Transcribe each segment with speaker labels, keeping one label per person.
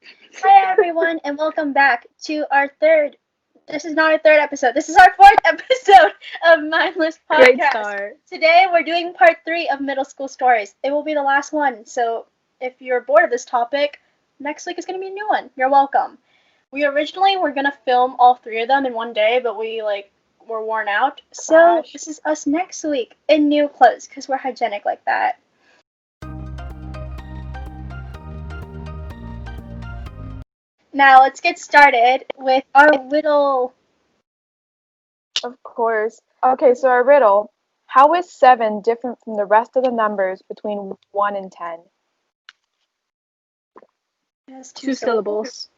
Speaker 1: Hi everyone, and welcome back to our third. This is not our third episode. This is our fourth episode of Mindless
Speaker 2: Great
Speaker 1: Podcast.
Speaker 2: start.
Speaker 1: Today we're doing part 3 of middle school stories. It will be the last one, so if you're bored of this topic, next week is going to be a new one. You're welcome. We originally were going to film all 3 of them in one day, but we were worn out. So
Speaker 2: Crash.
Speaker 1: this is us next week in new clothes because we're hygienic like that. Now let's get started with our riddle.
Speaker 2: Of course. Okay, so our riddle. How is 7 different from the rest of the numbers between 1 and 10?
Speaker 1: It has
Speaker 3: Two syllables.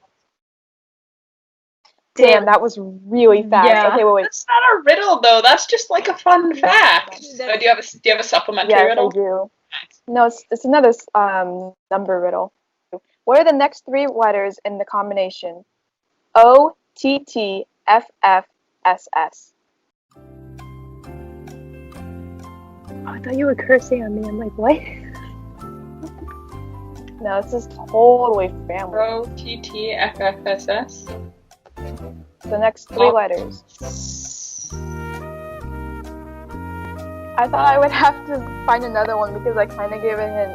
Speaker 2: Damn, that was really fast.
Speaker 3: Yeah.
Speaker 2: Okay, wait.
Speaker 4: That's not a riddle though. That's just like a fun fact. Do you have a supplementary
Speaker 2: Yes,
Speaker 4: riddle?
Speaker 2: I do. No, it's another number riddle. What are the next 3 letters in the combination? O T T F F S S.
Speaker 3: Oh, I thought you were cursing on me. I'm like, what?
Speaker 2: No, this is totally family.
Speaker 4: OTTFFSS.
Speaker 2: The next 3 letters. I thought I would have to find another one because I kind of gave a hint.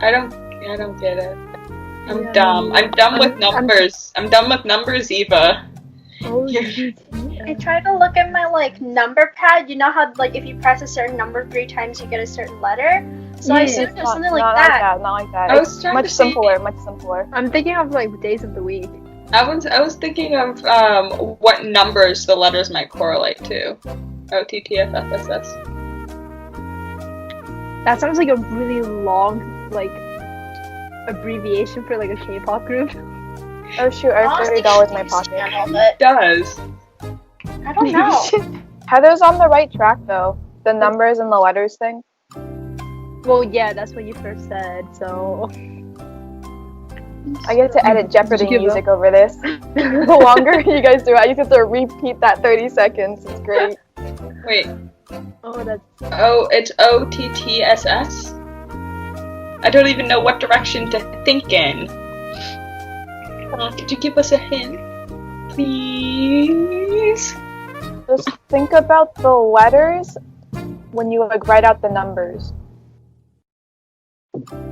Speaker 4: I don't get it. I'm
Speaker 3: Yeah,
Speaker 4: dumb. I'm dumb with numbers. I'm dumb with numbers, Eva.
Speaker 3: Oh,
Speaker 1: I tried to look at my number pad. You know how if you press a certain number 3 times you get a certain letter? So I assumed it was something like that.
Speaker 2: Not like that.
Speaker 4: I was
Speaker 2: It's
Speaker 4: trying
Speaker 2: much
Speaker 4: to see-
Speaker 2: simpler. Much simpler.
Speaker 3: I'm thinking of days of the week.
Speaker 4: I was thinking of what numbers the letters might correlate to. OTTFFSS.
Speaker 3: That sounds like a really long abbreviation for a K-pop group.
Speaker 2: Oh shoot! I have $30 in my pocket.
Speaker 4: It does.
Speaker 1: I don't know.
Speaker 2: Heather's on the right track though. The numbers and the letters thing.
Speaker 3: Well, yeah, that's what you first said. So
Speaker 2: I get to edit Jeopardy
Speaker 3: Did you give
Speaker 2: music over this. The longer you guys do it, you get to repeat that 30 seconds. It's great.
Speaker 4: Wait.
Speaker 3: oh, that's
Speaker 4: Oh, it's OTTSS? I don't even know what direction to think in. Could you give us a hint? Please?
Speaker 2: Just think about the letters when you write out the numbers.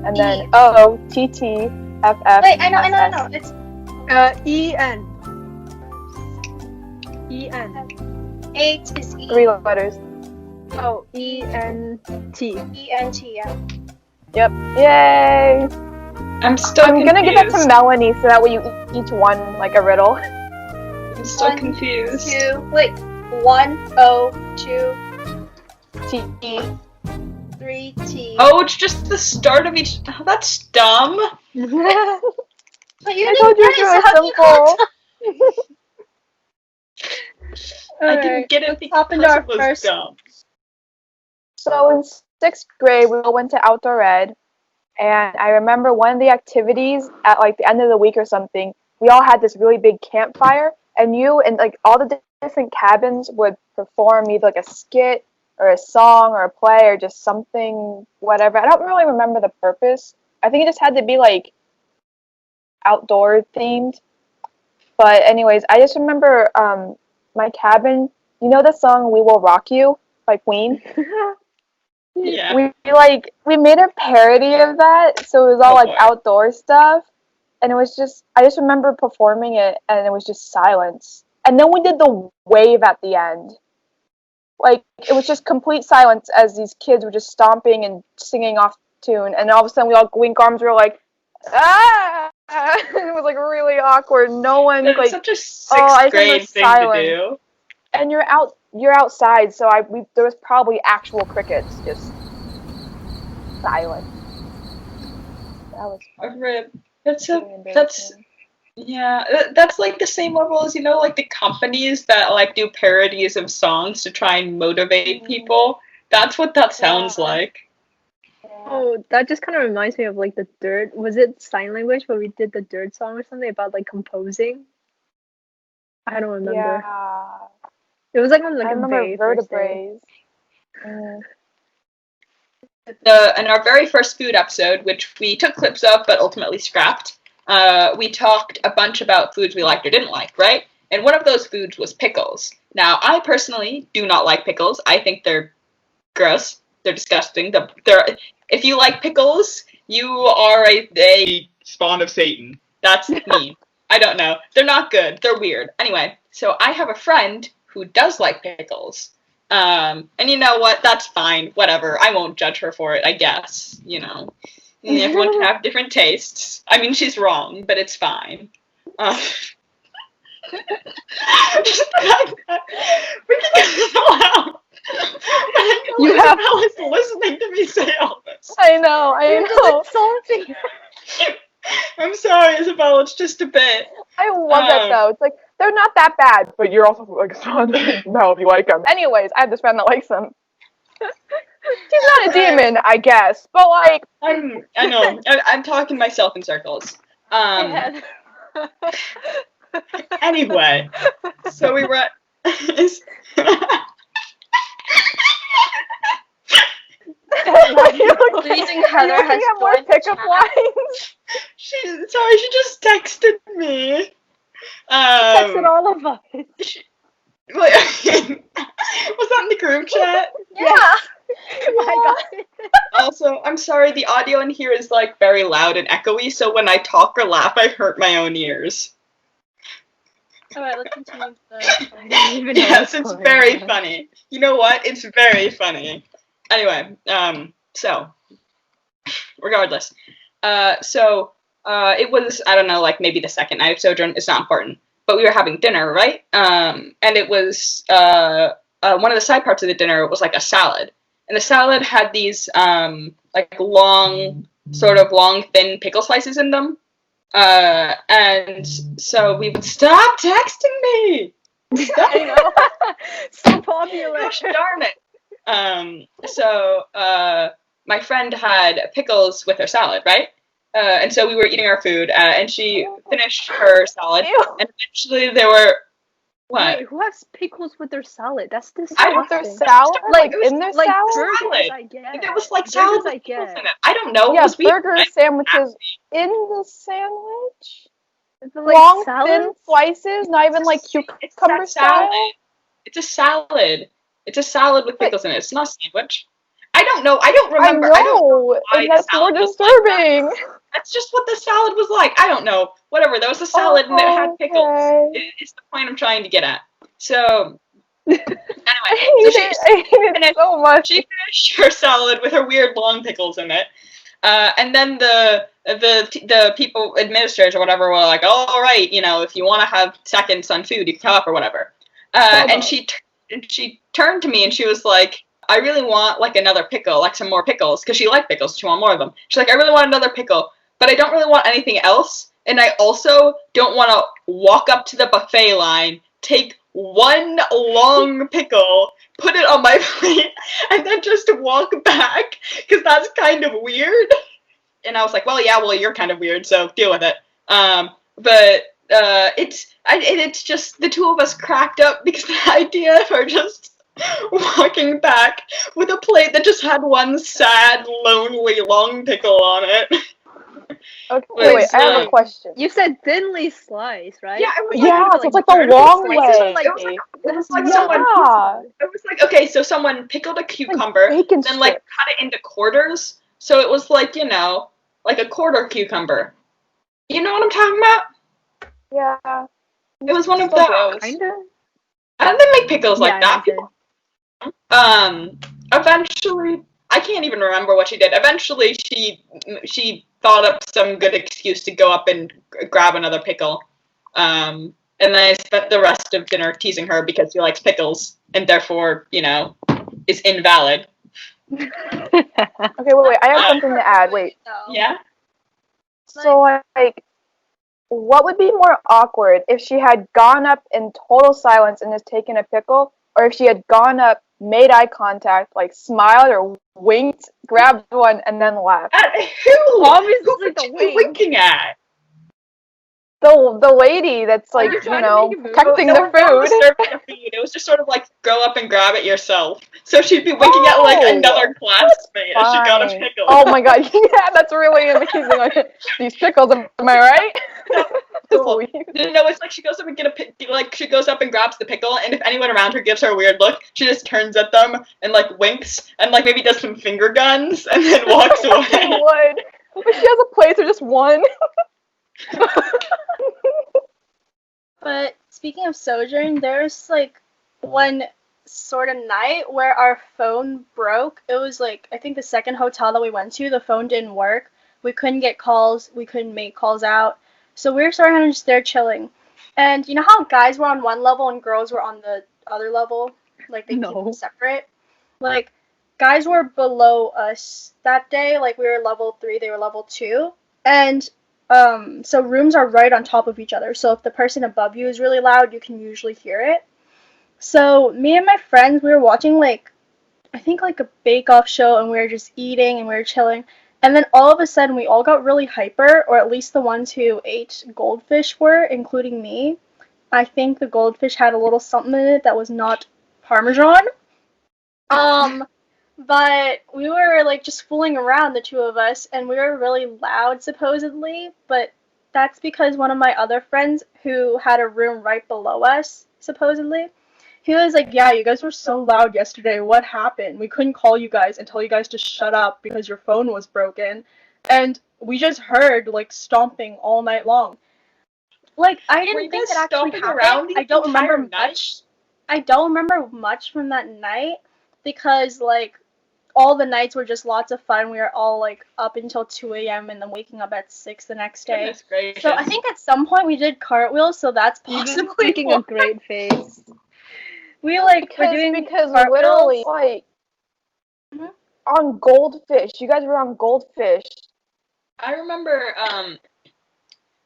Speaker 2: And then O T T F F.
Speaker 1: Wait, I know. It's
Speaker 3: E-N. E-N.
Speaker 1: 8 is E.
Speaker 2: 3 letters.
Speaker 3: Oh, E-N-T.
Speaker 1: E-N-T, yeah.
Speaker 2: Yep. Yay!
Speaker 4: I'm still
Speaker 2: I'm
Speaker 4: confused.
Speaker 2: gonna give that to Melanie so that way you each one a riddle.
Speaker 4: I'm still
Speaker 1: 1,
Speaker 4: confused.
Speaker 1: 2, wait. 1, O, 2,
Speaker 2: T.
Speaker 1: 3, T.
Speaker 4: Oh, it's just the start of each. Oh, that's dumb.
Speaker 1: But you
Speaker 2: I
Speaker 1: didn't
Speaker 2: told you
Speaker 1: get it,
Speaker 2: it
Speaker 1: so
Speaker 2: was
Speaker 1: how do you call
Speaker 2: simple.
Speaker 4: I didn't get it
Speaker 1: let's
Speaker 4: because
Speaker 1: hop into our
Speaker 4: it was
Speaker 1: first-
Speaker 4: dumb.
Speaker 2: So in 6th grade, we all went to outdoor ed, and I remember one of the activities at the end of the week or something. We all had this really big campfire, and you and all the different cabins would perform either a skit or a song or a play or just something, whatever. I don't really remember the purpose. I think it just had to be outdoor themed. But anyways, I just remember my cabin. You know the song "We Will Rock You" by Queen?
Speaker 4: Yeah.
Speaker 2: We made a parody of that, so it was all
Speaker 4: boy.
Speaker 2: outdoor stuff, and it was just I just remember performing it, and it was just silence, and then we did the wave at the end. It was just complete silence as these kids were just stomping and singing off tune, and all of a sudden we all wink arms. We were like, ah! It was really awkward. No one
Speaker 4: That's such a 6th
Speaker 2: I
Speaker 4: grade
Speaker 2: remember
Speaker 4: thing
Speaker 2: silence.
Speaker 4: to do.
Speaker 2: And you're outside, so there was probably actual crickets, just silent. That was
Speaker 4: A
Speaker 2: fun.
Speaker 4: rib.
Speaker 2: Pretty
Speaker 4: That's
Speaker 2: embarrassing.
Speaker 4: yeah. That's the same level as the companies that do parodies of songs to try and motivate people. That's what that sounds
Speaker 2: Yeah.
Speaker 4: like.
Speaker 3: Oh, that just kind of reminds me of the Dirt. Was it sign language where we did the Dirt song or something about composing? I don't remember.
Speaker 2: Yeah.
Speaker 3: It was on
Speaker 2: I
Speaker 3: a
Speaker 2: remember
Speaker 3: very first day.
Speaker 2: vertebraes.
Speaker 4: In our very first food episode, which we took clips of but ultimately scrapped, we talked a bunch about foods we liked or didn't like, right? And one of those foods was pickles. Now, I personally do not like pickles. I think they're gross. They're disgusting. If you like pickles, you are a spawn of Satan. That's me. I don't know. They're not good. They're weird. Anyway, so I have a friend who does like pickles. And you know what? That's fine. Whatever. I won't judge her for it, I guess. You know. Everyone can have different tastes. I mean, she's wrong, but it's fine. Just like that. We can get this all out.
Speaker 2: You have
Speaker 4: Isabella's listening to me say all this.
Speaker 2: I know.
Speaker 3: Salty.
Speaker 4: I'm sorry, Isabella. It's just a bit.
Speaker 2: I love that though. It's like they're not that bad, but you're also like strong now if you like them. Anyways, I have this friend that likes them. She's not a demon, I guess, but like
Speaker 4: I know. I'm talking myself in circles. Anyway, so we were at.
Speaker 1: Freezing Heather has
Speaker 2: have more
Speaker 1: joined the
Speaker 2: pickup
Speaker 1: chat.
Speaker 2: lines.
Speaker 4: She just texted me.
Speaker 3: Texted all of us.
Speaker 4: Was that in the group chat?
Speaker 1: Yeah.
Speaker 3: Oh my god.
Speaker 4: Also, I'm sorry, the audio in here is like very loud and echoey, so when I talk or laugh, I hurt my own ears.
Speaker 1: Alright, let's continue the.
Speaker 3: I don't even know
Speaker 4: Yes,
Speaker 3: what's
Speaker 4: it's
Speaker 3: going
Speaker 4: very
Speaker 3: on.
Speaker 4: funny. You know what? It's very funny. Anyway, so regardless, it was, I don't know, like maybe the second night of Sojourn. It's not important, but we were having dinner, right? And it was one of the side parts of the dinner was like a salad, and the salad had these like long, sort of long, thin pickle slices in them. And so we would stop texting me.
Speaker 3: I know. So popular.
Speaker 4: Gosh darn it. So my friend had pickles with her salad, right? And so we were eating our food, and she finished her salad,
Speaker 2: Ew.
Speaker 4: and eventually there were what?
Speaker 3: Wait, who has pickles with their salad? That's
Speaker 4: I don't
Speaker 2: With their
Speaker 3: disgusting.
Speaker 2: salad?
Speaker 4: Like,
Speaker 2: Like in their
Speaker 3: Like
Speaker 2: salad?
Speaker 3: burgers,
Speaker 4: Salad.
Speaker 3: I guess.
Speaker 4: And there was like salad
Speaker 3: Burgers, I
Speaker 4: with pickles
Speaker 3: guess.
Speaker 4: in it. I don't know.
Speaker 2: Yeah,
Speaker 4: Was we-
Speaker 2: burger sandwiches in the sandwich?
Speaker 3: But, like,
Speaker 2: Long,
Speaker 3: salad?
Speaker 2: thin slices? Not even like
Speaker 4: It's
Speaker 2: cucumber
Speaker 4: that salad.
Speaker 2: style?
Speaker 4: It's a salad. It's a salad with pickles in it. It's not a sandwich. I don't know. I don't
Speaker 2: I
Speaker 4: remember.
Speaker 2: know,
Speaker 4: I don't know why
Speaker 2: and that's
Speaker 4: the
Speaker 2: more
Speaker 4: salad was like that.
Speaker 2: disturbing.
Speaker 4: That's just what the salad was like. I don't know. Whatever. There was a salad and it had pickles.
Speaker 2: Okay.
Speaker 4: It's the point I'm trying to get at. So, anyway,
Speaker 2: I hate it so much.
Speaker 4: she finished her salad with her weird long pickles in it. And then the people, administrators or whatever, were like, oh, all right, you know, if you want to have seconds on food, you can come up or whatever. And she turned to me and she was like, I really want like another pickle, like some more pickles, because she liked pickles. She wanted more of them. She's like, I really want another pickle, but I don't really want anything else. And I also don't want to walk up to the buffet line, take one long pickle, put it on my plate, and then just walk back, because that's kind of weird. And I was like, well, you're kind of weird, so deal with it. But it's just the two of us cracked up because the idea of her just walking back with a plate that just had one sad, lonely, long pickle on it.
Speaker 2: Okay,
Speaker 4: was,
Speaker 2: wait, I have a question.
Speaker 3: You said thinly sliced, right?
Speaker 4: Yeah, it was
Speaker 2: Yeah,
Speaker 4: like,
Speaker 2: so it's like the
Speaker 3: vertical
Speaker 2: long
Speaker 3: slices
Speaker 2: way.
Speaker 3: or, like,
Speaker 4: it was like
Speaker 2: Yeah.
Speaker 4: someone. It was like, okay, so someone pickled a cucumber,
Speaker 2: bacon
Speaker 4: then like
Speaker 2: strips.
Speaker 4: cut it into quarters, so it was like, you know, like a quarter cucumber. You know what I'm talking about?
Speaker 2: Yeah.
Speaker 4: It was one of
Speaker 2: So
Speaker 4: those.
Speaker 2: gross.
Speaker 3: Kinda.
Speaker 4: They make pickles like
Speaker 3: Yeah,
Speaker 4: that.
Speaker 3: I know.
Speaker 4: Eventually, I can't even remember what she did. Eventually, she thought up some good excuse to go up and grab another pickle. And then I spent the rest of dinner teasing her because she likes pickles, and therefore, you know, is invalid.
Speaker 2: Okay, wait, I have something to add. Wait.
Speaker 4: Yeah?
Speaker 2: So, like, what would be more awkward if she had gone up in total silence and just taken a pickle, or if she had gone up, made eye contact, like smiled or winked, grabbed one, and then left?
Speaker 4: Who?
Speaker 3: Obviously
Speaker 4: Who
Speaker 3: the
Speaker 4: are you
Speaker 3: wink.
Speaker 4: winking at?
Speaker 2: the lady that's like,
Speaker 3: you
Speaker 2: you
Speaker 3: trying to
Speaker 2: know,
Speaker 3: make a movie?
Speaker 2: protecting
Speaker 4: No
Speaker 2: the
Speaker 4: one was
Speaker 2: food.
Speaker 4: serving the food. It was just sort of like go up and grab it yourself. So she'd be winking at like
Speaker 2: Oh,
Speaker 4: another classmate as she got a
Speaker 2: Fine.
Speaker 4: pickle.
Speaker 2: Oh my god, yeah, that's really amazing. Like, these pickles, am I right? Just
Speaker 4: Cool.
Speaker 2: leave.
Speaker 4: No, it's like she goes up and she goes up and grabs the pickle, and if anyone around her gives her a weird look, she just turns at them and like winks and like maybe does some finger guns and then walks
Speaker 2: She
Speaker 4: away.
Speaker 2: would. But she has a place or just one.
Speaker 1: But speaking of Sojourn, there's like one sort of night where our phone broke. It was like, I think the second hotel that we went to, the phone didn't work. We couldn't get calls. We couldn't make calls out. So we were sort of just there chilling. And you know how guys were on one level and girls were on the other level? Like they keep them
Speaker 3: No.
Speaker 1: separate? Like guys were below us that day. Like we were level 3, they were level 2. And so rooms are right on top of each other. So if the person above you is really loud, you can usually hear it. So me and my friends, we were watching like I think like a bake-off show, and we were just eating and we were chilling. And then all of a sudden we all got really hyper, or at least the ones who ate goldfish were, including me. I think the goldfish had a little something in it that was not Parmesan. But we were like just fooling around, the two of us, and we were really loud supposedly, but that's because one of my other friends who had a room right below us, supposedly, he was like, yeah, you guys were so loud yesterday. What happened? We couldn't call you guys and tell you guys to shut up because your phone was broken. And we just heard like stomping all night long. Like I
Speaker 4: Were you
Speaker 1: didn't think
Speaker 4: guys
Speaker 1: it actually
Speaker 4: stomping
Speaker 1: happened.
Speaker 4: around the
Speaker 1: I don't remember
Speaker 4: entire night?
Speaker 1: much. I don't remember much from that night because like all the nights were just lots of fun. We were all like up until 2 a.m. and then waking up at 6 the next day.
Speaker 4: Goodness gracious.
Speaker 1: So I think at some point we did cartwhils, so that's
Speaker 3: You're just
Speaker 1: possibly
Speaker 3: making
Speaker 1: why.
Speaker 3: a great face.
Speaker 1: We like were doing
Speaker 2: because
Speaker 1: cartwheels.
Speaker 2: literally, like,
Speaker 1: Mhm.
Speaker 2: on Goldfish. You guys were on Goldfish.
Speaker 4: I remember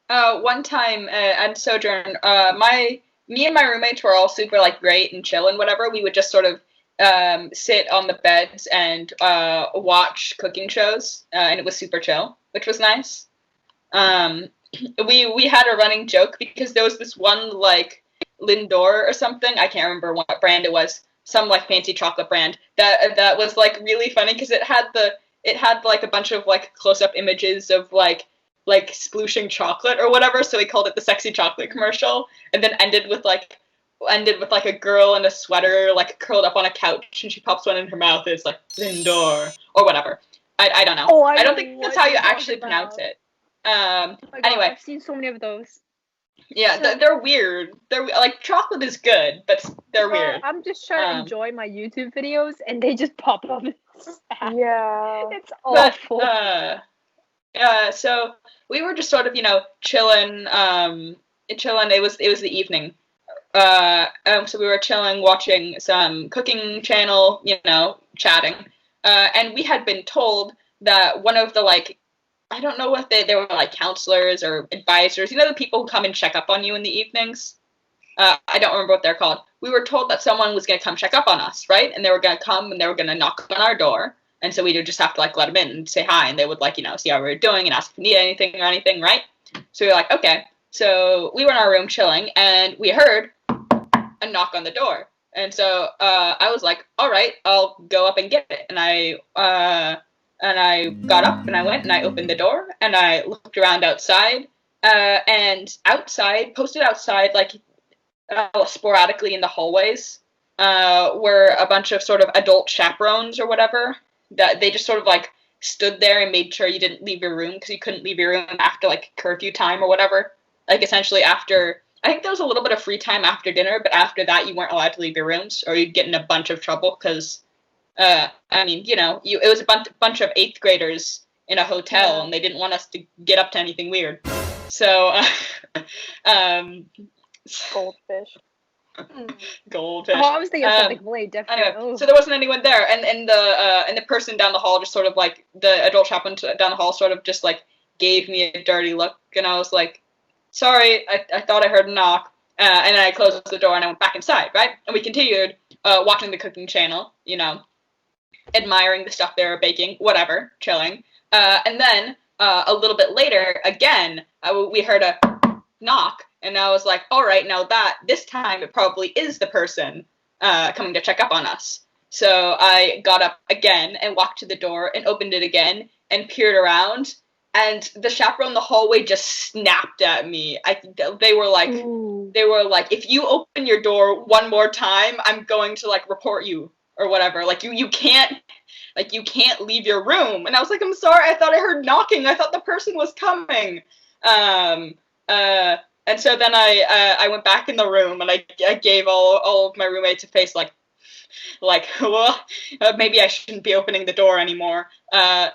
Speaker 4: one time at Sojourn, me and my roommates were all super like great and chill and whatever. We would just sort of sit on the beds and watch cooking shows, and it was super chill, which was nice. We had a running joke because there was this one like Lindor or something. I can't remember what brand it was. Some like fancy chocolate brand that was like really funny because it had like a bunch of like close up images of like splooshing chocolate or whatever. So we called it the sexy chocolate commercial, and then ended with like a girl in a sweater like curled up on a couch and she pops one in her mouth. And it's like Lindor or whatever. I don't know.
Speaker 3: Oh,
Speaker 4: I don't
Speaker 3: know
Speaker 4: think that's
Speaker 3: what
Speaker 4: how you
Speaker 3: you're talking
Speaker 4: actually pronounce
Speaker 3: about.
Speaker 4: it.
Speaker 3: Oh my God,
Speaker 4: Anyway,
Speaker 3: I've seen so many of those.
Speaker 4: yeah,
Speaker 1: So-
Speaker 4: they're weird. They're like chocolate is good, but they're
Speaker 3: Well,
Speaker 4: weird.
Speaker 3: I'm just trying to enjoy my YouTube videos, and they just pop up. It's sad.
Speaker 2: Yeah.
Speaker 3: It's
Speaker 4: But
Speaker 3: awful.
Speaker 4: so we were just sort of chilling. It was the evening. So we were chilling, watching some cooking channel, chatting. And we had been told that one of the I don't know what they were like counselors or advisors, the people who come and check up on you in the evenings. I don't remember what they're called. We were told that someone was going to come check up on us, right? And they were going to come and they were going to knock on our door. And so we would just have to let them in and say hi. And they would see how we were doing and ask if we need anything or anything, right? So we were like, okay. So we were in our room chilling and we heard a knock on the door. And so I was like, all right, I'll go up and get it. And I got up and I went and I opened the door and I looked around outside. And posted outside, sporadically in the hallways, were a bunch of sort of adult chaperones or whatever. That they just sort of stood there and made sure you didn't leave your room because you couldn't leave your room after curfew time or whatever. Essentially after, I think there was a little bit of free time after dinner, but after that you weren't allowed to leave your rooms or you'd get in a bunch of trouble because, it was a bunch of 8th graders in a hotel and they didn't want us to get up to anything weird. So,
Speaker 2: Goldfish.
Speaker 4: Goldfish.
Speaker 3: Oh, I was thinking something completely different.
Speaker 4: Anyway, so there wasn't anyone there, and the person down the hall just sort of the adult chaplain down the hall sort of just gave me a dirty look, and I was like, sorry, I thought I heard a knock, and then I closed the door and I went back inside, right? And we continued watching the cooking channel, admiring the stuff they were baking, whatever, chilling, and then a little bit later, again, we heard knock, and I was like, all right, now this time it probably is the person coming to check up on us. So I got up again and walked to the door and opened it again and peered around, and the chaperone in the hallway just snapped at me. They were like, if you open your door one more time, I'm going to like report you or whatever. Like you can't leave your room. And I was like, I'm sorry, I thought I heard knocking. I thought the person was coming. And so then I went back in the room and I gave all of my roommates a face like, well, maybe I shouldn't be opening the door anymore.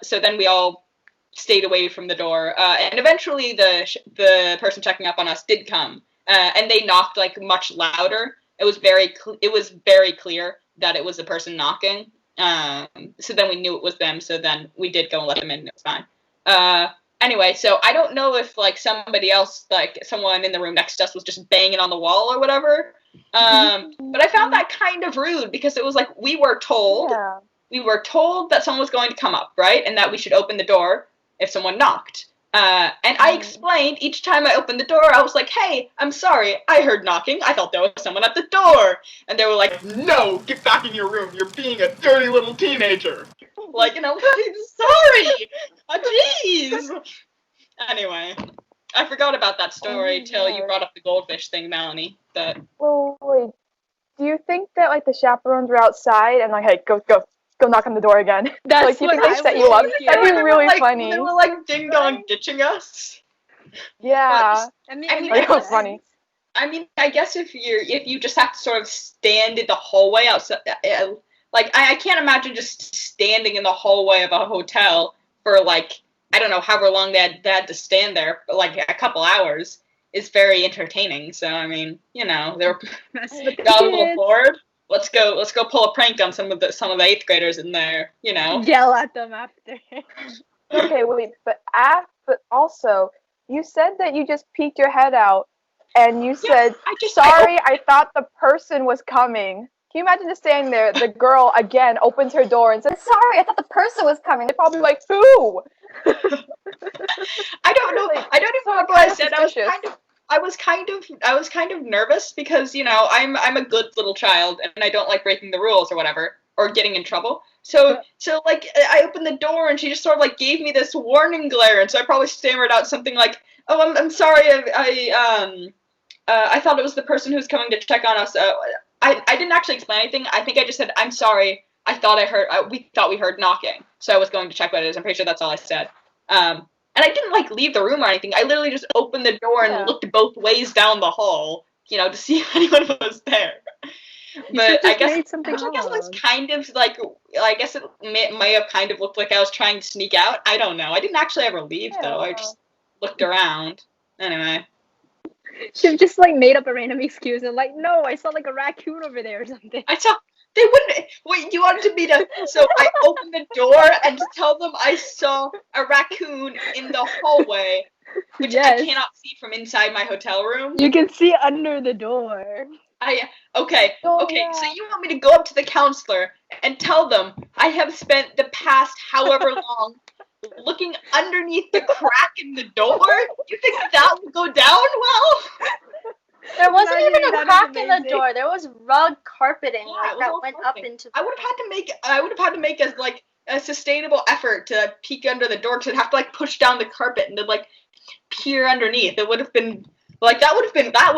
Speaker 4: So then we all stayed away from the door. And eventually the person checking up on us did come. And they knocked like much louder. It was very clear that it was the person knocking. So then we knew it was them. So then we did go and let them in. It was fine. Anyway, so I don't know if like somebody else, like someone in the room next to us, was just banging on the wall or whatever. But I found that kind of rude because it was like we were told that someone was going to come up, right, and that we should open the door if someone knocked. And I explained each time I opened the door, I was like, hey, I'm sorry, I heard knocking. I thought there was someone at the door. And they were like, no, get back in your room. You're being a dirty little teenager. Like, you know, sorry. Jeez. Anyway, I forgot about that story till you brought up the goldfish thing, Melanie.
Speaker 2: Well, wait. Do you think that like the chaperones were outside and like, hey, go knock on the door again?
Speaker 3: That's
Speaker 2: like, you think
Speaker 3: what
Speaker 2: they
Speaker 3: I
Speaker 2: set you up?
Speaker 3: was
Speaker 2: That'd be really
Speaker 4: like,
Speaker 2: funny.
Speaker 4: They were like ding dong ditching us.
Speaker 2: Yeah.
Speaker 3: I mean,
Speaker 2: That was funny.
Speaker 4: I mean, I guess if you just have to sort of stand in the hallway outside, like I can't imagine just standing in the hallway of a hotel for like, I don't know however long they had to stand there, but like a couple hours is very entertaining. So I mean, you know, they were got a little bored. Let's go pull a prank on some of the 8th graders in there. You know,
Speaker 3: yell at them after.
Speaker 2: Okay, wait, but also, you said that you just peeked your head out, and you said, sorry, I thought the person was coming. Can you imagine just standing there, the girl, again, opens her door and says, sorry, I thought the person was coming. They're probably like, who?
Speaker 4: I don't know. I don't even remember what I said. I was kind of nervous because, you know, I'm a good little child and I don't like breaking the rules or whatever, or getting in trouble. So like I opened the door and she just sort of like gave me this warning glare, and so I probably stammered out something like, "Oh, I'm sorry. I thought it was the person who's coming to check on us." I didn't actually explain anything. I think I just said, "I'm sorry. We thought we heard knocking, so I was going to check what it is." I'm pretty sure that's all I said. And I didn't like leave the room or anything. I literally just opened the door and looked both ways down the hall, you know, to see if anyone was there. But I guess was kind of like, I guess it may have kind of looked like I was trying to sneak out. I don't know. I didn't actually ever leave though. I just looked around. Anyway.
Speaker 3: She just like made up a random excuse and like, no, I saw like a raccoon over there or something.
Speaker 4: They wouldn't. Wait, you wanted me to? So I opened the door and to tell them I saw a raccoon in the hallway, which I cannot see from inside my hotel room.
Speaker 3: You can see under the door.
Speaker 4: Okay. So you want me to go up to the counselor and tell them I have spent the past however long looking underneath the crack in the door? You think that would go down well?
Speaker 1: There wasn't even a crack in the door. There was rug carpeting that went up into.
Speaker 4: I would have had to make a sustainable effort to peek under the door, because I'd have to like push down the carpet and then like peer underneath. It would have been like that would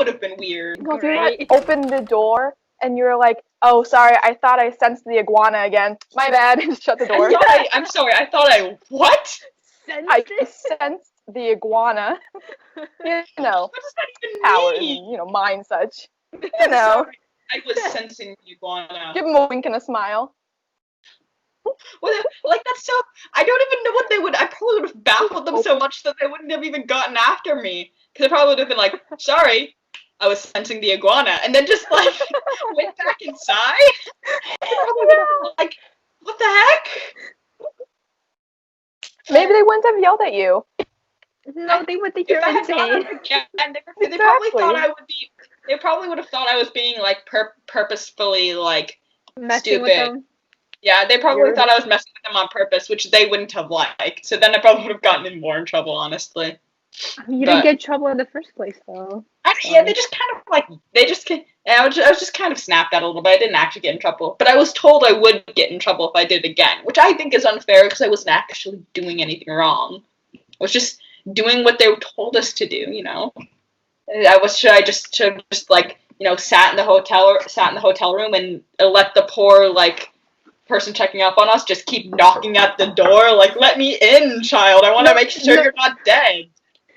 Speaker 4: have been weird.
Speaker 2: Well, if you had opened the door and you were like, "Oh, sorry, I thought I sensed the iguana again. My bad," and shut the door.
Speaker 4: I'm sorry. I thought I what?
Speaker 2: I sensed the iguana. You know,
Speaker 4: what does that even
Speaker 2: powers
Speaker 4: mean?
Speaker 2: And, you know, mind such. You know.
Speaker 4: Sorry. I was sensing the iguana.
Speaker 2: Give him a wink and a smile.
Speaker 4: Well, like that's so. I don't even know what they would. I probably would have baffled them so much that they wouldn't have even gotten after me. Because I probably would have been like, "Sorry, I was sensing the iguana," and then just like went back inside. Probably would have been like, "What the heck?"
Speaker 2: Maybe they wouldn't have yelled at you.
Speaker 3: No, they would think you're insane.
Speaker 4: And they probably thought I would be. They probably would have thought I was being like purposefully like
Speaker 3: messing
Speaker 4: stupid.
Speaker 3: With them.
Speaker 4: Yeah, they probably thought I was messing with them on purpose, which they wouldn't have liked. So then I probably would have gotten in more trouble, honestly.
Speaker 3: You didn't get in trouble in the first place, though.
Speaker 4: Yeah, they just kind of I was just kind of snapped at a little bit. I didn't actually get in trouble, but I was told I would get in trouble if I did it again, which I think is unfair because I wasn't actually doing anything wrong. I was just doing what they told us to do, you know. I should have just like, you know, sat in the hotel room and let the poor like person checking up on us just keep knocking at the door like, let me in, child. I want to make sure you're not dead.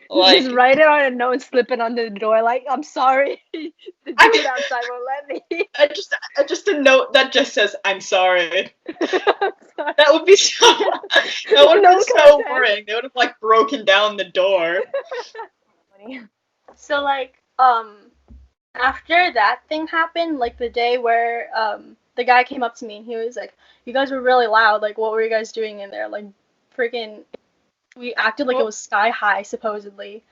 Speaker 4: Like,
Speaker 3: just write it on a note and slip it under the door, like, I'm sorry. The dude outside won't let me.
Speaker 4: Just a note that just says, I'm sorry.
Speaker 3: I'm sorry.
Speaker 4: That would be so boring. They would have like broken down the door.
Speaker 1: So like after that thing happened, like the day where the guy came up to me and he was like, you guys were really loud, like what were you guys doing in there? Like freaking we acted like it was sky high supposedly.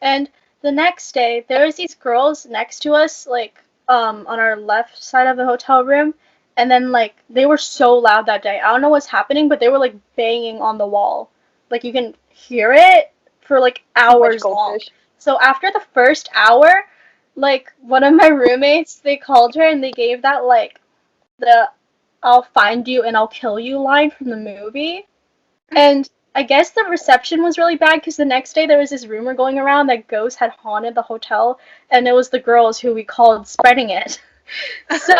Speaker 1: And the next day there was these girls next to us, like on our left side of the hotel room, and then like they were so loud that day. I don't know what's happening, but they were like banging on the wall. Like you can hear it for like hours long. So after the first hour, like one of my roommates, they called her and they gave that like the I'll find you and I'll kill you line from the movie. And I guess the reception was really bad because the next day there was this rumor going around that ghosts had haunted the hotel, and it was the girls who we called spreading it. So,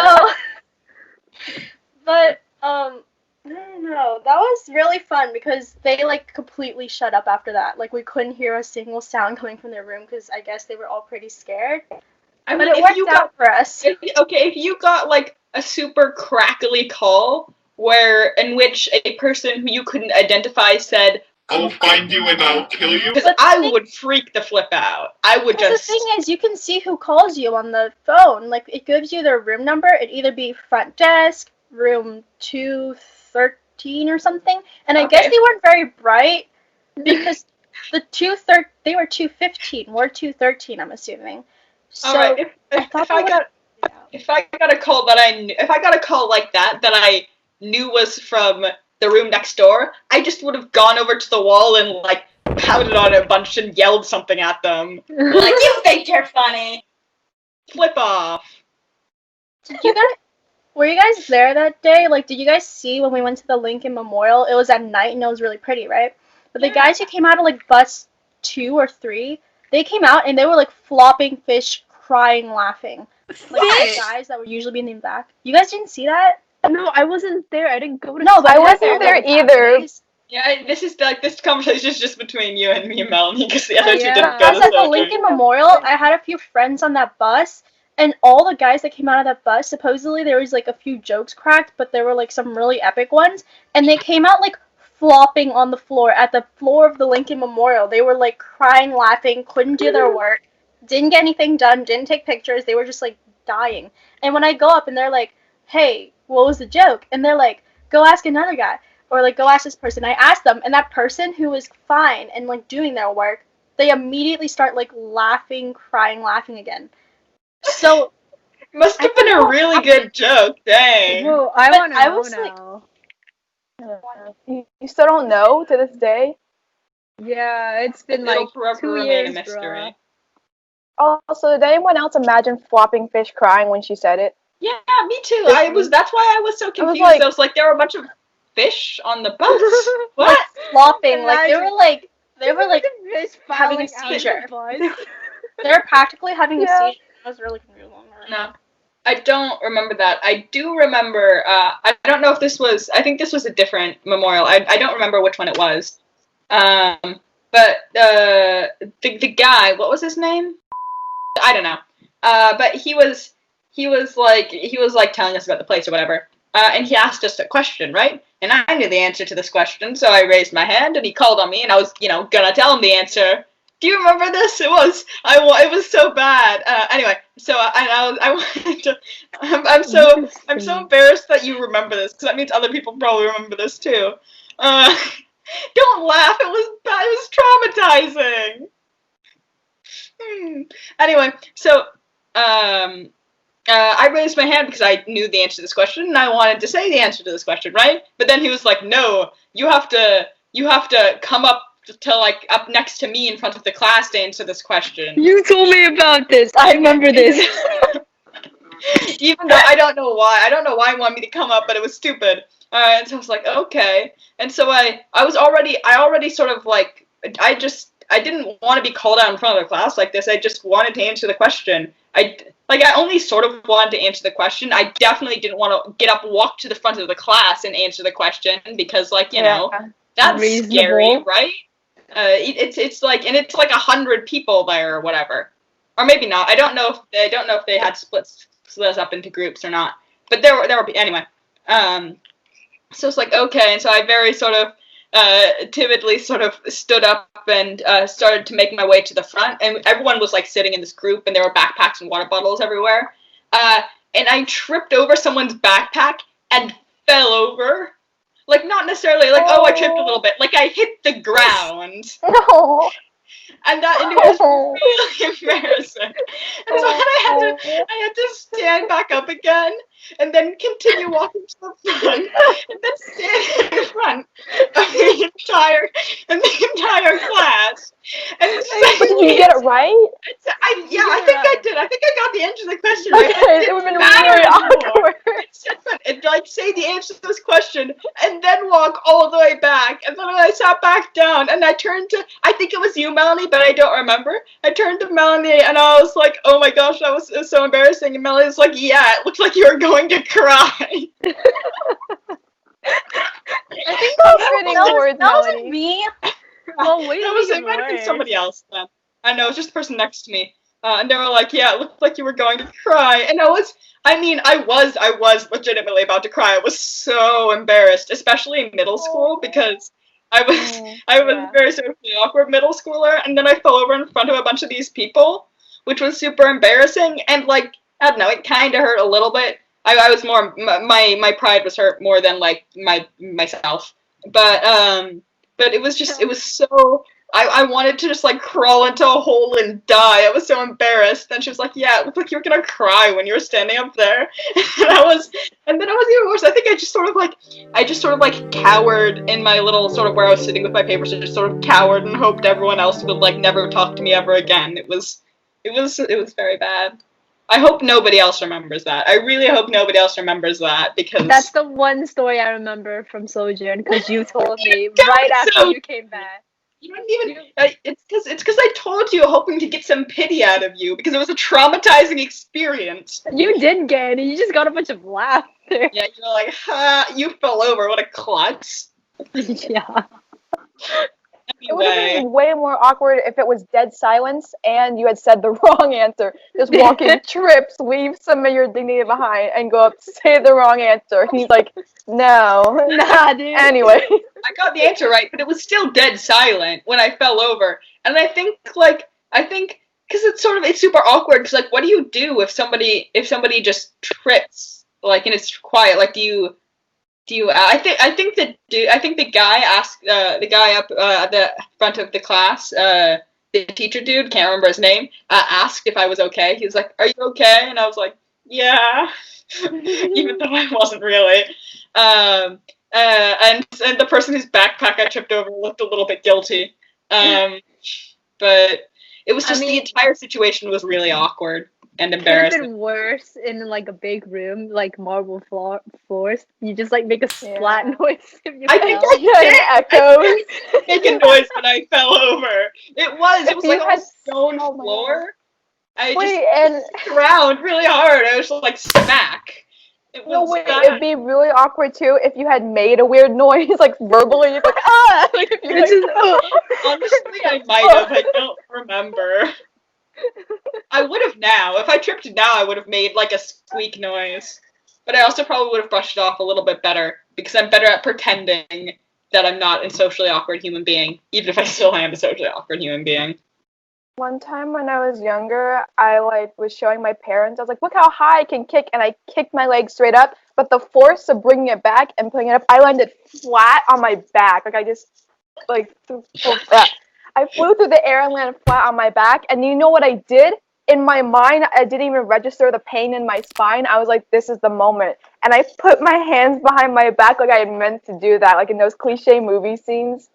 Speaker 1: but I don't know. That was really fun because they like completely shut up after that. Like we couldn't hear a single sound coming from their room because I guess they were all pretty scared. But it worked out for us.
Speaker 4: If you got like a super crackly call in which a person who you couldn't identify said,
Speaker 5: I'll find you and I'll kill you.
Speaker 4: Because I would freak the flip out. I would just...
Speaker 1: The thing is, you can see who calls you on the phone. Like, it gives you their room number. It'd either be front desk, room 213 or something. And I guess they weren't very bright because they were 215. We're 213, I'm assuming. So,
Speaker 4: right. If I got a call like that I knew was from the room next door, I just would have gone over to the wall and like pounded on it a bunch and yelled something at them. Like, you think you're funny. Flip off.
Speaker 1: Were you guys there that day? Like, did you guys see when we went to the Lincoln Memorial? It was at night and it was really pretty, right? But the guys who came out of like bus 2 or 3, they came out and they were like flopping fish, crying, laughing. Like the guys that would usually be in the back. You guys didn't see that?
Speaker 3: No, I wasn't there. I didn't go to.
Speaker 2: No, but I wasn't there either.
Speaker 4: Yeah, this conversation is just between you and me and Melanie because the other two didn't go
Speaker 1: I was at the Lincoln Memorial. I had a few friends on that bus, and all the guys that came out of that bus, supposedly there was like a few jokes cracked, but there were like some really epic ones, and they came out like flopping on the floor at the floor of the Lincoln Memorial. They were like crying, laughing, couldn't do their work, didn't get anything done, didn't take pictures. They were just like dying. And when I go up and they're like, hey, what was the joke? And they're like, go ask another guy, or like go ask this person. I asked them, and that person who was fine and like doing their work, they immediately start like laughing, crying, laughing again. So
Speaker 4: must have been a really good joke. Dang.
Speaker 3: Whoa, I want to know now.
Speaker 2: You still don't know to this day?
Speaker 3: Yeah, it's been like 2 years,
Speaker 4: a mystery.
Speaker 2: Also, did anyone else imagine flopping fish crying when she said it?
Speaker 4: Yeah, me too. That's why I was so confused. I was like, there were a bunch of fish on the bus. What?
Speaker 1: Like flopping. Like they were like having a seizure. They were practically having a seizure. I was really confused.
Speaker 4: No, I don't remember that. I do remember. I don't know if this was. I think this was a different memorial. I don't remember which one it was. But the guy, what was his name? I don't know. But he was like telling us about the place or whatever. And he asked us a question, right? And I knew the answer to this question, so I raised my hand and he called on me and I was, gonna tell him the answer. Do you remember this? It was so bad. Anyway, so I wanted to. I'm so embarrassed that you remember this because that means other people probably remember this too. Don't laugh. It was bad. It was traumatizing. Anyway, so I raised my hand because I knew the answer to this question and I wanted to say the answer to this question, right? But then he was like, "No, you have to come up to like up next to me in front of the class to answer this question.
Speaker 3: You told me about this. I remember this.
Speaker 4: Even though I don't know why he wanted me to come up, but it was stupid. And so I was like, okay. And so I already sort of like, I didn't want to be called out in front of the class like this. I just wanted to answer the question. I only sort of wanted to answer the question. I definitely didn't want to get up and walk to the front of the class and answer the question because, like, you know, that's scary, right? It's like 100 people there or whatever, or maybe not. I don't know if they had split us up into groups or not. But there were anyway. So it's like, okay, and so I very sort of timidly sort of stood up and started to make my way to the front, and everyone was like sitting in this group, and there were backpacks and water bottles everywhere. And I tripped over someone's backpack and fell over. Like, not necessarily like, I tripped a little bit. Like, I hit the ground.
Speaker 2: No.
Speaker 4: And it was really embarrassing. And so then I had to stand back up again and then continue walking to the front and then stand in front of the entire class. And
Speaker 2: But did you get it right?
Speaker 4: I think I did. I think I got the answer to the question right.
Speaker 2: Okay, it would have been really awkward.
Speaker 4: It'd like say the answer to this question and then walk all the way back. And then I sat back down and I turned to, I think it was you, Melanie, but I don't remember. I turned to Melanie and I was like, oh my gosh, it was so embarrassing. And Melanie was like, yeah, it looked like you were going to cry.
Speaker 2: I think that's fitting words,
Speaker 1: That wasn't
Speaker 2: Melanie.
Speaker 1: me.
Speaker 3: Well, wait
Speaker 4: It might have been somebody else then. I know, it was just the person next to me. And they were like, yeah, it looked like you were going to cry. And I was legitimately about to cry. I was so embarrassed, especially in middle school, because I was very socially awkward middle schooler, and then I fell over in front of a bunch of these people, which was super embarrassing, and like, I don't know, it kind of hurt a little bit. I was more, my pride was hurt more than like myself. But it was so, I wanted to just like crawl into a hole and die. I was so embarrassed. And she was like, yeah, it looked like you were gonna cry when you were standing up there. And then I was even worse. I think I just sort of like cowered in my little sort of where I was sitting with my papers. I just sort of cowered and hoped everyone else would like never talk to me ever again. It was very bad. I hope nobody else remembers that. I really hope nobody else remembers that, because
Speaker 3: That's the one story I remember from Sojourn, because you told me right after you came back.
Speaker 4: You don't even. It's because I told you, hoping to get some pity out of you, because it was a traumatizing experience.
Speaker 3: You didn't get any. You just got a bunch of laughter.
Speaker 4: Yeah, you were like, ha, you fell over. What a klutz.
Speaker 3: Yeah.
Speaker 2: It would have
Speaker 4: Anyway,
Speaker 2: been way more awkward if it was dead silence and you had said the wrong answer. Just walking trips, leave some of your dignity behind, and go up, say the wrong answer. And he's like, no.
Speaker 3: Nah, dude.
Speaker 2: Anyway.
Speaker 4: I got the answer right, but it was still dead silent when I fell over. And I think because it's super awkward, because like, what do you do if somebody just trips, like, and it's quiet? Like, I think the guy asked the guy up at the front of the class, the teacher dude, can't remember his name, asked if I was okay. He was like, "Are you okay?" And I was like, "Yeah," even though I wasn't really. And the person whose backpack I tripped over looked a little bit guilty. But it was just, the entire situation was really awkward and
Speaker 3: It would have
Speaker 4: embarrassing.
Speaker 3: been worse in like a big room, like marble floors. You just like make a splat noise if you
Speaker 4: I think
Speaker 3: fell.
Speaker 4: I did.
Speaker 2: Echoes.
Speaker 4: Make a noise when I fell over. It was
Speaker 2: If you
Speaker 4: like on
Speaker 2: had-
Speaker 4: a stone
Speaker 2: oh my
Speaker 4: floor. I
Speaker 2: Wait, and
Speaker 4: just hit around really hard. I was like smack. It
Speaker 2: no,
Speaker 4: was
Speaker 2: wait,
Speaker 4: bad.
Speaker 2: it'd be really awkward too if you had made a weird noise, like verbally, you'd be like, ah! Like, if you
Speaker 3: It's just,
Speaker 4: Honestly, I might have. I don't remember. I would have now. If I tripped now, I would have made like a squeak noise. But I also probably would have brushed it off a little bit better, because I'm better at pretending that I'm not a socially awkward human being, even if I still am a socially awkward human being.
Speaker 2: One time when I was younger, I was showing my parents. I was like, "Look how high I can kick!" And I kicked my leg straight up. But the force of bringing it back and putting it up, I landed flat on my back. Like I just I flew through the air and landed flat on my back. And you know what I did? In my mind, I didn't even register the pain in my spine. I was like, "This is the moment." And I put my hands behind my back like I had meant to do that, like in those cliche movie scenes.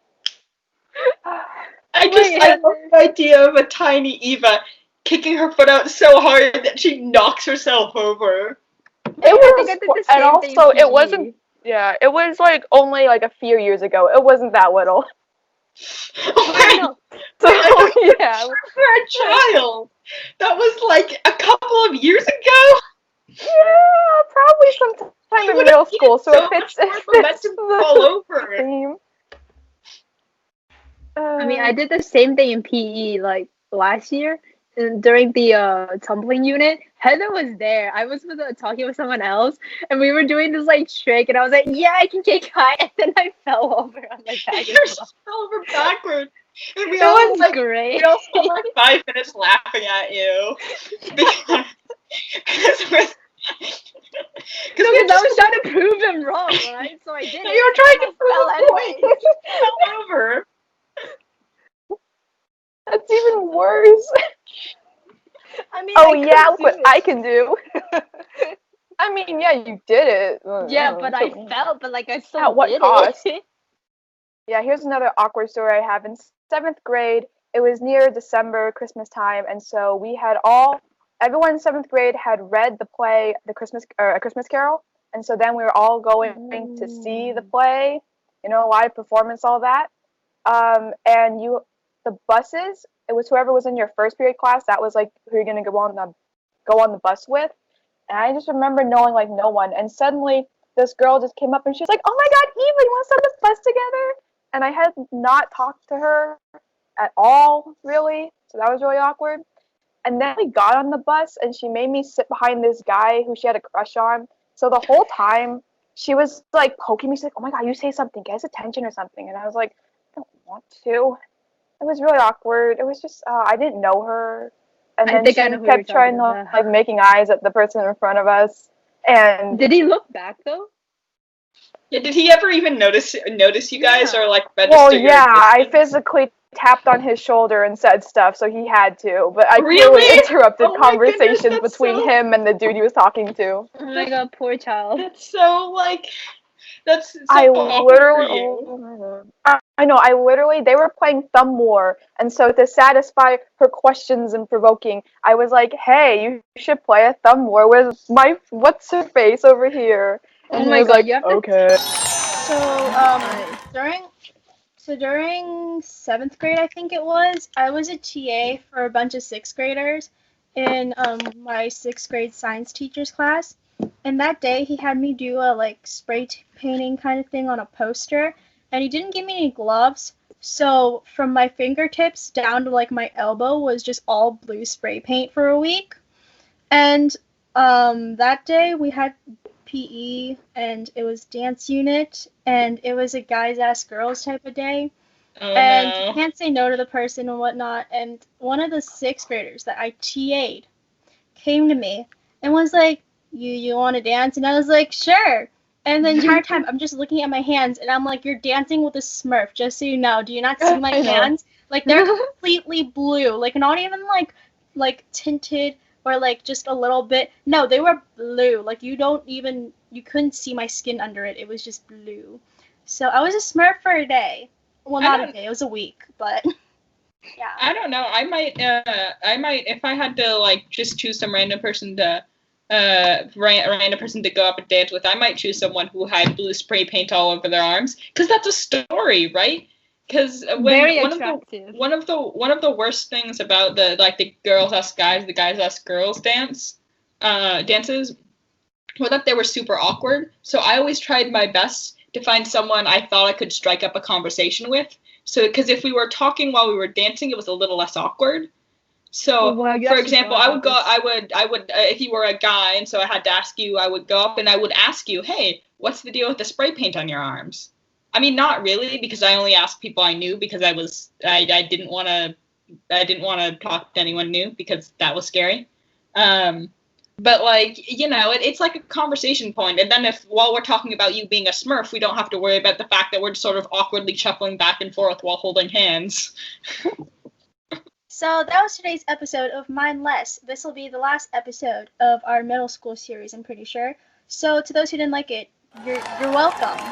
Speaker 4: I love the idea of a tiny Eva kicking her foot out so hard that she knocks herself over.
Speaker 2: It
Speaker 3: I think
Speaker 2: was,
Speaker 3: I did the
Speaker 2: and
Speaker 3: same thing
Speaker 2: also
Speaker 3: in
Speaker 2: it
Speaker 3: PE.
Speaker 2: wasn't. Yeah, it was like only like a few years ago. It wasn't that little.
Speaker 3: I know.
Speaker 2: So yeah,
Speaker 4: For a child, that was like a couple of years ago.
Speaker 2: yeah, probably sometime in middle school. So
Speaker 4: so
Speaker 2: it fits.
Speaker 4: much more momentum all over.
Speaker 2: Theme.
Speaker 3: I mean, I did the same thing in PE like last year and during the tumbling unit. Heather was there. I was talking with someone else, and we were doing this like trick, and I was like, "Yeah, I can kick high," and then I fell over on my back.
Speaker 4: You just fell over backwards. And we
Speaker 3: That
Speaker 4: all
Speaker 3: was
Speaker 4: like
Speaker 3: great.
Speaker 4: we all spent like 5 minutes laughing at you. Because we're
Speaker 3: Because I was trying to prove them wrong, right? So I did it.
Speaker 4: you were trying to
Speaker 3: and I fell
Speaker 4: prove a point.
Speaker 3: anyways.
Speaker 4: You fell over.
Speaker 2: That's even worse.
Speaker 3: I mean,
Speaker 2: Oh
Speaker 3: I
Speaker 2: yeah, look
Speaker 3: couldn't
Speaker 2: what
Speaker 3: do
Speaker 2: I
Speaker 3: it.
Speaker 2: can do. I mean, yeah, you did it.
Speaker 3: Yeah, but I
Speaker 2: So-
Speaker 3: fell, but like I still
Speaker 2: At what
Speaker 3: did
Speaker 2: cost?
Speaker 3: it.
Speaker 2: Yeah, here's another awkward story I have. In 7th grade, it was near December, Christmas time, and so we had everyone in 7th grade had read the play, A Christmas Carol, and so then we were all going to see the play, live performance, all that. And the buses, it was whoever was in your first period class, that was like who you're gonna go on the bus with. And I just remember knowing like no one, and suddenly this girl just came up and she was like, "Oh my God, Eva, you want to sit on the bus together?" And I had not talked to her at all, really, so that was really awkward. And then we got on the bus, and she made me sit behind this guy who she had a crush on. So the whole time she was like poking me. She's like, "Oh my God, you say something, get his attention or something." And I was like, "I don't want to." It was really awkward. It was just I didn't know her, and
Speaker 3: I
Speaker 2: then
Speaker 3: think
Speaker 2: she
Speaker 3: I know who
Speaker 2: kept
Speaker 3: you're
Speaker 2: trying
Speaker 3: talking
Speaker 2: to
Speaker 3: about.
Speaker 2: like making eyes at the person in front of us. And
Speaker 3: Did he look back though?
Speaker 4: Yeah, did he ever even notice you guys
Speaker 3: Yeah.
Speaker 4: or like register
Speaker 2: well,
Speaker 4: your
Speaker 2: yeah, I
Speaker 4: existence?
Speaker 2: physically tapped on his shoulder and said stuff, so he had to. But I
Speaker 4: Really?
Speaker 2: clearly interrupted
Speaker 4: Oh my goodness,
Speaker 2: conversations
Speaker 4: that's
Speaker 2: between
Speaker 4: so-
Speaker 2: him and the dude he was talking to.
Speaker 3: Oh my God, poor child.
Speaker 4: That's so like that's so
Speaker 2: I
Speaker 4: awkward for
Speaker 2: literally,
Speaker 4: you.
Speaker 2: oh my God. I know, they were playing Thumb War, and so to satisfy her questions and provoking, I was like, "Hey, you should play a Thumb War with what's her face over here?" And
Speaker 3: Oh
Speaker 2: he
Speaker 3: my
Speaker 2: was
Speaker 3: God,
Speaker 2: like,
Speaker 3: you have to-
Speaker 2: "Okay."
Speaker 1: So during 7th grade, I think it was, I was a TA for a bunch of 6th graders in my 6th grade science teacher's class. And that day he had me do a like spray painting kind of thing on a poster, and he didn't give me any gloves. So from my fingertips down to like my elbow was just all blue spray paint for a week. And that day we had PE, and it was dance unit, and it was a guys ask girls type of day,
Speaker 4: Oh
Speaker 1: and
Speaker 4: no.
Speaker 1: you can't say no to the person and whatnot. And one of the 6th graders that I TA'd came to me and was like, "You want to dance?" And I was like, "Sure." And the entire time I'm just looking at my hands, and I'm like, "You're dancing with a Smurf, just so you know. Do you not see my
Speaker 2: I know.
Speaker 1: hands? Like they're completely blue, like not even like tinted or like just a little bit. No, they were blue. Like you couldn't see my skin under it. It was just blue. So I was a Smurf for a day. Well,
Speaker 4: I
Speaker 1: not a
Speaker 4: don't-
Speaker 1: day. It was a week, but yeah.
Speaker 4: I don't know. I might if I had to like just choose some random person to random person to go up and dance with, I might choose someone who had blue spray paint all over their arms, because that's a story, right? Because
Speaker 3: Very
Speaker 4: one
Speaker 3: attractive.
Speaker 4: of the worst things about the girls ask guys, the guys ask girls dances were that they were super awkward. So I always tried my best to find someone I thought I could strike up a conversation with. So because if we were talking while we were dancing, it was a little less awkward. So,
Speaker 3: Oh, wow, you
Speaker 4: for
Speaker 3: actually
Speaker 4: example,
Speaker 3: thought
Speaker 4: I would go.
Speaker 3: about
Speaker 4: I would. If you were a guy, and so I had to ask you, I would go up and I would ask you, "Hey, what's the deal with the spray paint on your arms?" I mean, not really, because I only asked people I knew, because I didn't want to talk to anyone new, because that was scary. But like, it's like a conversation point. And then if while we're talking about you being a Smurf, we don't have to worry about the fact that we're just sort of awkwardly shuffling back and forth while holding hands.
Speaker 1: So that was today's episode of Mindless. This will be the last episode of our middle school series, I'm pretty sure. So to those who didn't like it, You're welcome.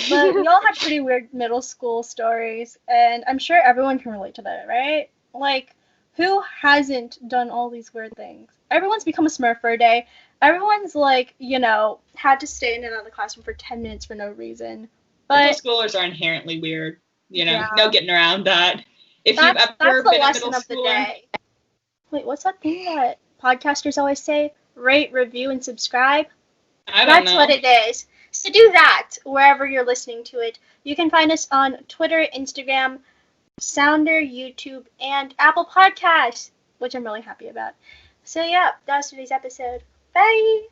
Speaker 1: But we all had pretty weird middle school stories, and I'm sure everyone can relate to that, right? Like, who hasn't done all these weird things? Everyone's become a Smurf for a day. Everyone's like, had to stay in another classroom for 10 minutes for no reason.
Speaker 4: Middle
Speaker 1: But
Speaker 4: schoolers are inherently weird.
Speaker 1: Yeah.
Speaker 4: No getting around that. If
Speaker 1: that's
Speaker 4: you've ever
Speaker 1: the
Speaker 4: been a
Speaker 1: lesson
Speaker 4: middle
Speaker 1: of the
Speaker 4: schooler,
Speaker 1: day. Wait, what's that thing that podcasters always say? Rate, review, and subscribe?
Speaker 4: I don't
Speaker 1: That's
Speaker 4: know.
Speaker 1: what it is. So do that wherever you're listening to it. You can find us on Twitter, Instagram, Sounder, YouTube, and Apple Podcasts, which I'm really happy about. So yeah, that was today's episode. Bye!